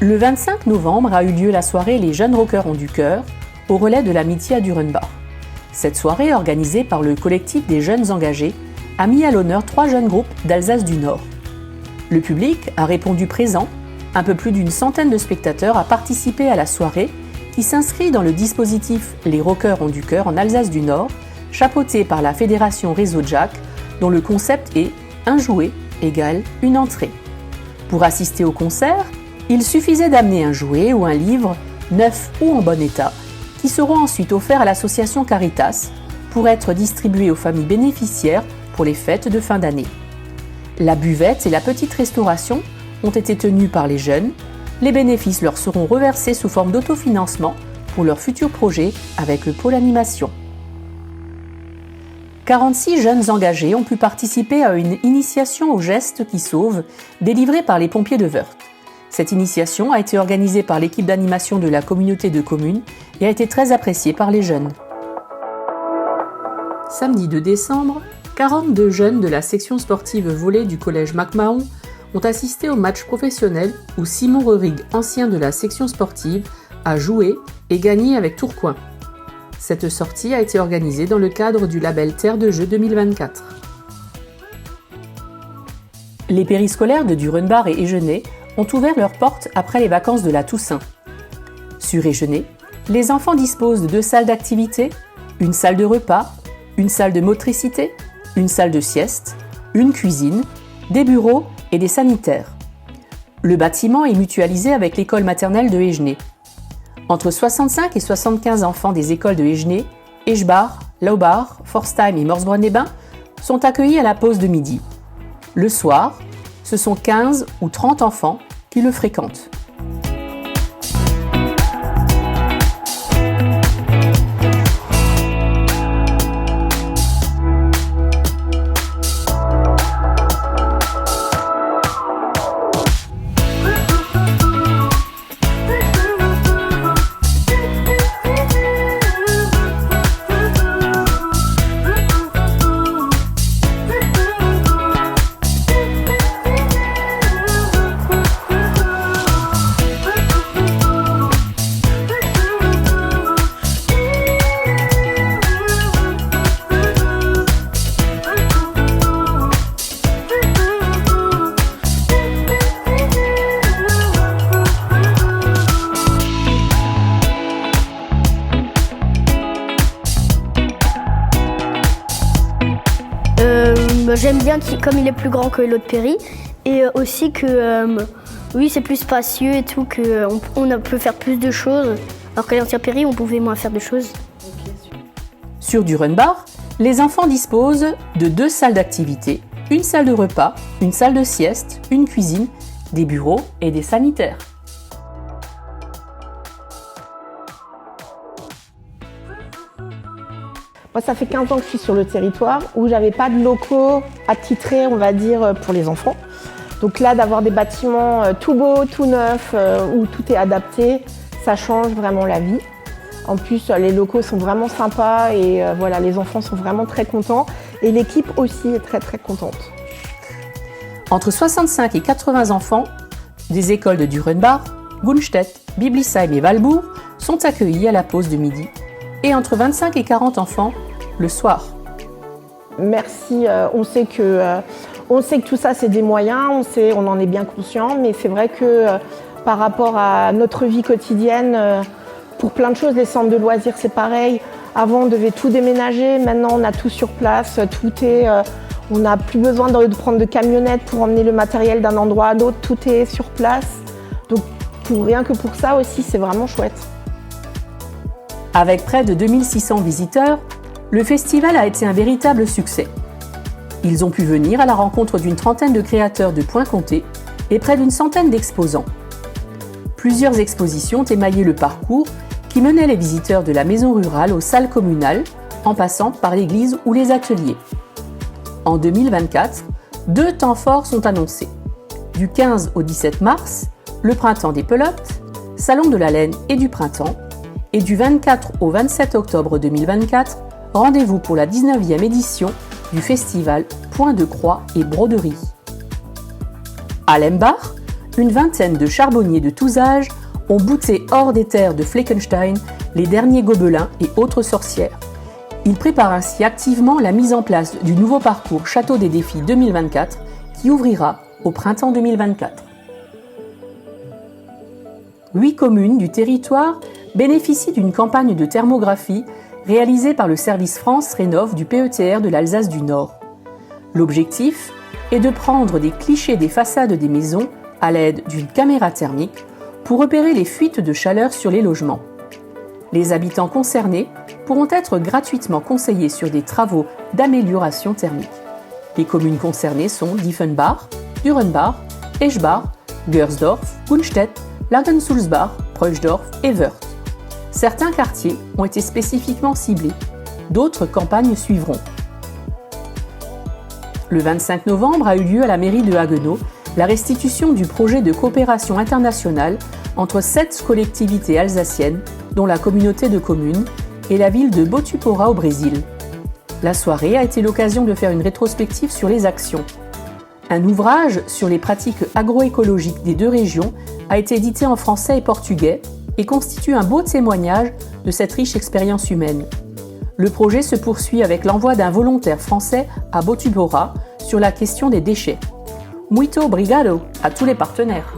Le 25 novembre a eu lieu la soirée Les Jeunes Rockers ont du cœur, au relais de l'amitié à Durenbach. Cette soirée, organisée par le collectif des jeunes engagés, a mis à l'honneur 3 jeunes groupes d'Alsace du Nord. Le public a répondu présent, un peu plus d'une centaine de spectateurs a participé à la soirée qui s'inscrit dans le dispositif Les Rockers ont du cœur en Alsace du Nord, chapeauté par la fédération Réseau Jack, dont le concept est « Un jouet égale une entrée ». Pour assister au concert, il suffisait d'amener un jouet ou un livre, neuf ou en bon état, qui seront ensuite offerts à l'association Caritas pour être distribués aux familles bénéficiaires pour les fêtes de fin d'année. La buvette et la petite restauration ont été tenues par les jeunes. Les bénéfices leur seront reversés sous forme d'autofinancement pour leurs futurs projets avec le pôle animation. 46 jeunes engagés ont pu participer à une initiation aux gestes qui sauvent, délivrée par les pompiers de Wörth. Cette initiation a été organisée par l'équipe d'animation de la communauté de communes et a été très appréciée par les jeunes. Samedi 2 décembre, 42 jeunes de la section sportive volley du collège MacMahon ont assisté au match professionnel où Simon Reurig, ancien de la section sportive, a joué et gagné avec Tourcoing. Cette sortie a été organisée dans le cadre du label Terre de Jeux 2024. Les périscolaires de Durenbach et Egenay ont ouvert leurs portes après les vacances de la Toussaint. Sur Egenay, les enfants disposent de 2 salles d'activité, une salle de repas, une salle de motricité, une salle de sieste, une cuisine, des bureaux et des sanitaires. Le bâtiment est mutualisé avec l'école maternelle de Egenay. Entre 65 et 75 enfants des écoles de Egenay, Eschbach, Laubach, Forstheim et Morsbronn-les-Bains sont accueillis à la pause de midi. Le soir, ce sont 15 ou 30 enfants qui le fréquentent. J'aime bien comme il est plus grand que l'autre péri et aussi que oui, c'est plus spacieux et tout, qu'on peut faire plus de choses alors qu'à l'ancien péri on pouvait moins faire de choses. Sur Durenbach, les enfants disposent de 2 salles d'activité, une salle de repas, une salle de sieste, une cuisine, des bureaux et des sanitaires. Moi, ça fait 15 ans que je suis sur le territoire où j'avais pas de locaux attitrés, on va dire, pour les enfants. Donc là, d'avoir des bâtiments tout beaux, tout neufs, où tout est adapté, ça change vraiment la vie. En plus, les locaux sont vraiment sympas et voilà, les enfants sont vraiment très contents. Et l'équipe aussi est très très contente. Entre 65 et 80 enfants des écoles de Durenbach, Gunstedt, Biblisheim et Walbourg sont accueillis à la pause de midi. Et entre 25 et 40 enfants le soir. Merci, on sait que tout ça c'est des moyens, on en est bien conscient, mais c'est vrai que par rapport à notre vie quotidienne, pour plein de choses, les centres de loisirs c'est pareil. Avant on devait tout déménager, maintenant on a tout sur place, on n'a plus besoin de prendre de camionnettes pour emmener le matériel d'un endroit à l'autre, tout est sur place. Donc rien que pour ça aussi c'est vraiment chouette. Avec près de 2600 visiteurs, le festival a été un véritable succès. Ils ont pu venir à la rencontre d'une trentaine de créateurs de points comtés et près d'une centaine d'exposants. Plusieurs expositions ont émaillé le parcours qui menait les visiteurs de la maison rurale aux salles communales, en passant par l'église ou les ateliers. En 2024, 2 temps forts sont annoncés. Du 15 au 17 mars, le printemps des pelotes, salon de la laine et du printemps, et du 24 au 27 octobre 2024, rendez-vous pour la 19e édition du festival Point de Croix et Broderie. À Lembach, une vingtaine de charbonniers de tous âges ont bouté hors des terres de Fleckenstein les derniers gobelins et autres sorcières. Ils préparent ainsi activement la mise en place du nouveau parcours Château des Défis 2024 qui ouvrira au printemps 2024. 8 communes du territoire bénéficient d'une campagne de thermographie réalisée par le service France Rénov' du PETR de l'Alsace du Nord. L'objectif est de prendre des clichés des façades des maisons à l'aide d'une caméra thermique pour repérer les fuites de chaleur sur les logements. Les habitants concernés pourront être gratuitement conseillés sur des travaux d'amélioration thermique. Les communes concernées sont Diefenbach, Dürrenbach, Eschbach, Gersdorf, Gunstedt, Langensulzbach, Preuchdorf et Wörth. Certains quartiers ont été spécifiquement ciblés, d'autres campagnes suivront. Le 25 novembre a eu lieu à la mairie de Haguenau la restitution du projet de coopération internationale entre 7 collectivités alsaciennes, dont la communauté de communes, et la ville de Botuporá au Brésil. La soirée a été l'occasion de faire une rétrospective sur les actions. Un ouvrage sur les pratiques agroécologiques des 2 régions a été édité en français et portugais et constitue un beau témoignage de cette riche expérience humaine. Le projet se poursuit avec l'envoi d'un volontaire français à Botuporá sur la question des déchets. Muito obrigado à tous les partenaires.